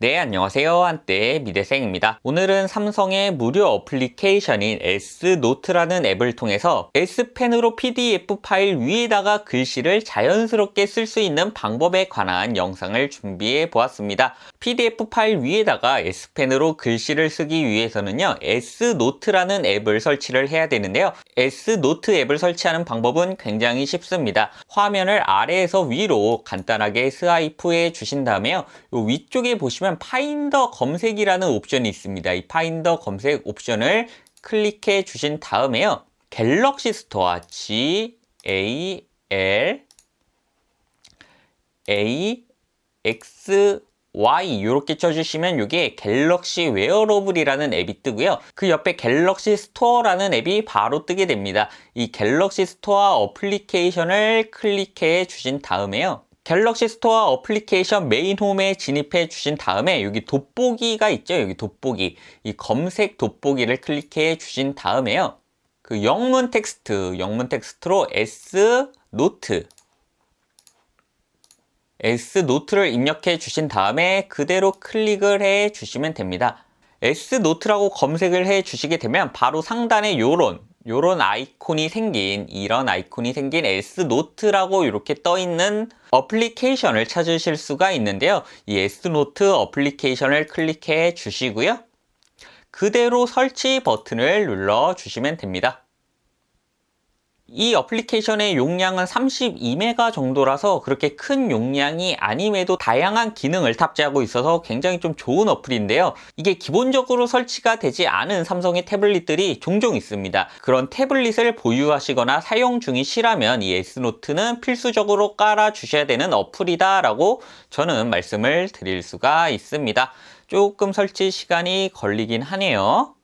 네, 안녕하세요. 한때 미대생입니다. 오늘은 삼성의 무료 어플리케이션인 S노트라는 앱을 통해서 S펜으로 PDF 파일 위에다가 글씨를 자연스럽게 쓸 수 있는 방법에 관한 영상을 준비해 보았습니다. PDF 파일 위에다가 S펜으로 글씨를 쓰기 위해서는요, S노트라는 앱을 설치를 해야 되는데요. S노트 앱을 설치하는 방법은 굉장히 쉽습니다. 화면을 아래에서 위로 간단하게 스와이프해 주신 다음에요, 요 위쪽에 보시면 파인더 검색이라는 옵션이 있습니다. 이 파인더 검색 옵션을 클릭해 주신 다음에요, 갤럭시 스토어 GALAXY 이렇게 쳐주시면 이게 갤럭시 웨어러블이라는 앱이 뜨고요. 그 옆에 갤럭시 스토어라는 앱이 바로 뜨게 됩니다. 이 갤럭시 스토어 어플리케이션을 클릭해 주신 다음에요, 갤럭시 스토어 어플리케이션 메인 홈에 진입해 주신 다음에 여기 돋보기가 있죠. 여기 돋보기, 이 검색 돋보기를 클릭해 주신 다음에요, 그 영문 텍스트로 S노트를 입력해 주신 다음에 그대로 클릭을 해 주시면 됩니다. S노트라고 검색을 해 주시게 되면 바로 상단에 이런 아이콘이 생긴 S노트라고 이렇게 떠 있는 어플리케이션을 찾으실 수가 있는데요. 이 S노트 어플리케이션을 클릭해 주시고요, 그대로 설치 버튼을 눌러 주시면 됩니다. 이 어플리케이션의 용량은 32메가 정도라서 그렇게 큰 용량이 아님에도 다양한 기능을 탑재하고 있어서 굉장히 좀 좋은 어플인데요. 이게 기본적으로 설치가 되지 않은 삼성의 태블릿들이 종종 있습니다. 그런 태블릿을 보유하시거나 사용 중이시라면 이 S노트는 필수적으로 깔아 주셔야 되는 어플이다 라고 저는 말씀을 드릴 수가 있습니다. 조금 설치 시간이 걸리긴 하네요.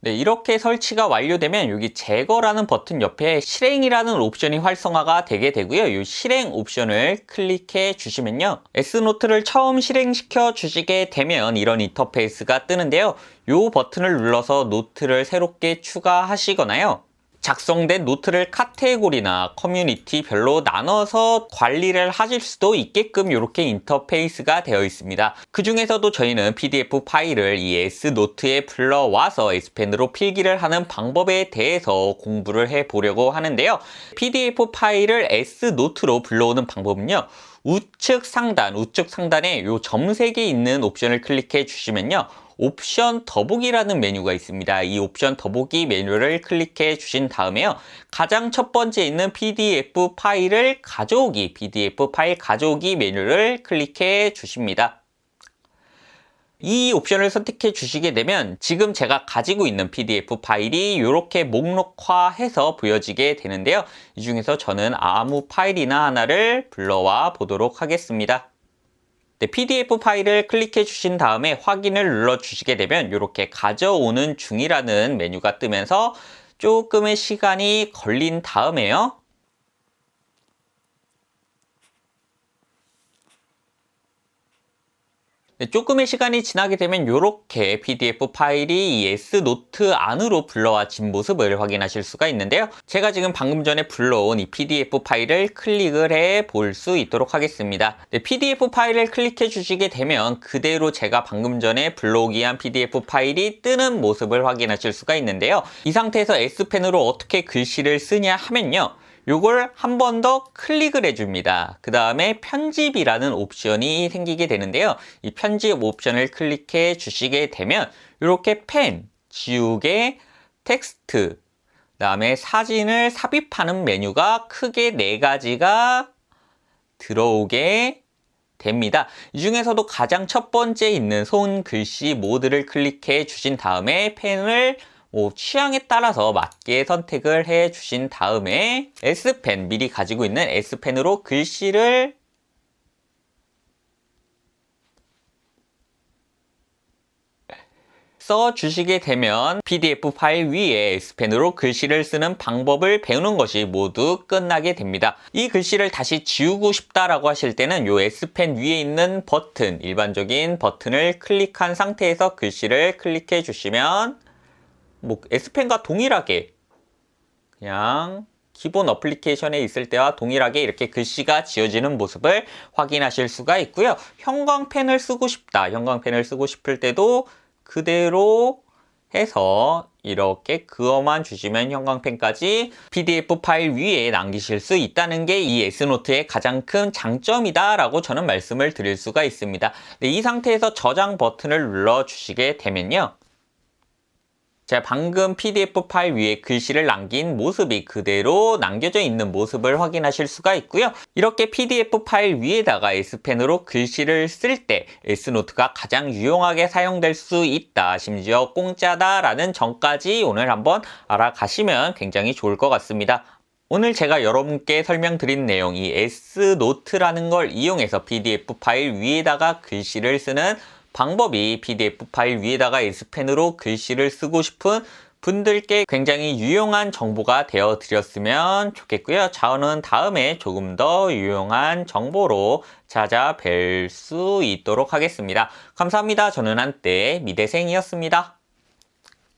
네, 이렇게 설치가 완료되면 여기 제거라는 버튼 옆에 실행이라는 옵션이 활성화가 되게 되고요. 이 실행 옵션을 클릭해 주시면요, S노트를 처음 실행시켜 주시게 되면 이런 인터페이스가 뜨는데요. 이 버튼을 눌러서 노트를 새롭게 추가하시거나요, 작성된 노트를 카테고리나 커뮤니티별로 나눠서 관리를 하실 수도 있게끔 이렇게 인터페이스가 되어 있습니다. 그 중에서도 저희는 PDF 파일을 이 S노트에 불러와서 S펜으로 필기를 하는 방법에 대해서 공부를 해보려고 하는데요. PDF 파일을 S노트로 불러오는 방법은요, 우측 상단에 이 점색이 있는 옵션을 클릭해 주시면요, 옵션 더보기라는 메뉴가 있습니다. 이 옵션 더보기 메뉴를 클릭해 주신 다음에요, 가장 첫 번째 있는 PDF 파일 가져오기 메뉴를 클릭해 주십니다. 이 옵션을 선택해 주시게 되면 지금 제가 가지고 있는 PDF 파일이 이렇게 목록화해서 보여지게 되는데요. 이 중에서 저는 아무 파일이나 하나를 불러와 보도록 하겠습니다. 네, PDF 파일을 클릭해 주신 다음에 확인을 눌러 주시게 되면 이렇게 가져오는 중이라는 메뉴가 뜨면서 조금의 시간이 걸린 다음에요, 조금의 시간이 지나게 되면 이렇게 PDF 파일이 이 S노트 안으로 불러와진 모습을 확인하실 수가 있는데요. 제가 지금 방금 전에 불러온 이 PDF 파일을 클릭을 해 볼 수 있도록 하겠습니다. PDF 파일을 클릭해 주시게 되면 그대로 제가 방금 전에 불러오기 한 PDF 파일이 뜨는 모습을 확인하실 수가 있는데요. 이 상태에서 S펜으로 어떻게 글씨를 쓰냐 하면요, 요걸 한 번 더 클릭을 해줍니다. 그 다음에 편집이라는 옵션이 생기게 되는데요. 이 편집 옵션을 클릭해 주시게 되면 이렇게 펜, 지우개, 텍스트, 그 다음에 사진을 삽입하는 메뉴가 크게 4가지가 들어오게 됩니다. 이 중에서도 가장 첫 번째 있는 손글씨 모드를 클릭해 주신 다음에 펜을 취향에 따라서 맞게 선택을 해 주신 다음에 S펜, 미리 가지고 있는 S펜으로 글씨를 써주시게 되면 PDF 파일 위에 S펜으로 글씨를 쓰는 방법을 배우는 것이 모두 끝나게 됩니다. 이 글씨를 다시 지우고 싶다라고 하실 때는 이 S펜 위에 있는 버튼, 일반적인 버튼을 클릭한 상태에서 글씨를 클릭해 주시면 뭐 S펜과 동일하게 그냥 기본 어플리케이션에 있을 때와 동일하게 이렇게 글씨가 지워지는 모습을 확인하실 수가 있고요. 형광펜을 쓰고 싶다. 형광펜을 쓰고 싶을 때도 그대로 해서 이렇게 그어만 주시면 형광펜까지 PDF 파일 위에 남기실 수 있다는 게 이 S노트의 가장 큰 장점이다 라고 저는 말씀을 드릴 수가 있습니다. 네, 이 상태에서 저장 버튼을 눌러 주시게 되면요, 제가 방금 PDF 파일 위에 글씨를 남긴 모습이 그대로 남겨져 있는 모습을 확인하실 수가 있고요. 이렇게 PDF 파일 위에다가 S펜으로 글씨를 쓸 때 S노트가 가장 유용하게 사용될 수 있다, 심지어 공짜다라는 점까지 오늘 한번 알아가시면 굉장히 좋을 것 같습니다. 오늘 제가 여러분께 설명드린 내용이 S노트라는 걸 이용해서 PDF 파일 위에다가 글씨를 쓰는 방법이 PDF 파일 위에다가 S펜으로 글씨를 쓰고 싶은 분들께 굉장히 유용한 정보가 되어 드렸으면 좋겠고요. 저는 다음에 조금 더 유용한 정보로 찾아뵐 수 있도록 하겠습니다. 감사합니다. 저는 한때 미대생이었습니다.